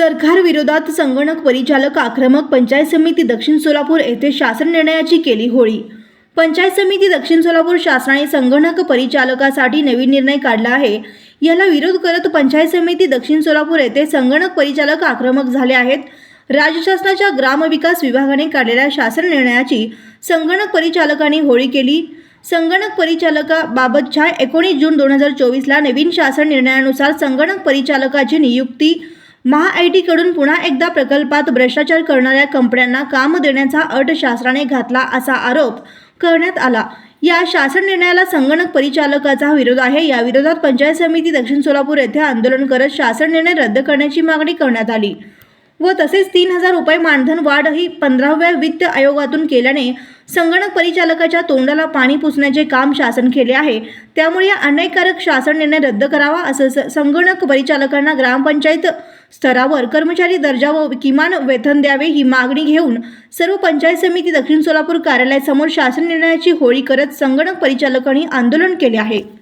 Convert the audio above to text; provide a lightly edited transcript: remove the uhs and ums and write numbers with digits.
सरकार विरोधात संगणक परिचालक आक्रमक. पंचायत समिती दक्षिण सोलापूर येथे शासन निर्णयाची केली होळी. पंचायत समिती दक्षिण सोलापूर शासनाने संगणक परिचालकासाठी नवीन निर्णय काढला आहे. याला विरोध करत पंचायत समिती दक्षिण सोलापूर येथे संगणक परिचालक आक्रमक झाले आहेत. राज्य शासनाच्या ग्रामविकास विभागाने काढलेल्या शासन निर्णयाची संगणक परिचालकांनी होळी केली. संगणक परिचालकाबाबतच्या 19 जून 2024 ला नवीन शासन निर्णयानुसार संगणक परिचालकाची नियुक्ती महाआयटी कडून पुन्हा एकदा प्रकल्पात भ्रष्टाचार करणाऱ्या कंपन्यांना काम देण्याचा अट शासनाने घातला असा आरोप करण्यात आला. या शासन निर्णयाला संगणक परिचालकाचा विरोध आहे. या विरोधात पंचायत समिती दक्षिण सोलापूर येथे आंदोलन करत शासन निर्णय रद्द करण्याची मागणी करण्यात आली व तसेच 3,000 रुपये मानधन वाढ ही 15व्या वित्त आयोगातून केल्याने संगणक परिचालकाच्या तोंडाला पाणी पुसण्याचे काम शासन केले आहे. त्यामुळे या अन्यायकारक शासन निर्णय रद्द करावा असं संगणक परिचालकांना ग्रामपंचायत स्तरावर कर्मचारी दर्जा व किमान वेतन द्यावे ही मागणी घेऊन सर्व पंचायत समिती दक्षिण सोलापूर कार्यालयासमोर शासन निर्णयाची होळी करत संगणक परिचालकांनी आंदोलन केले आहे.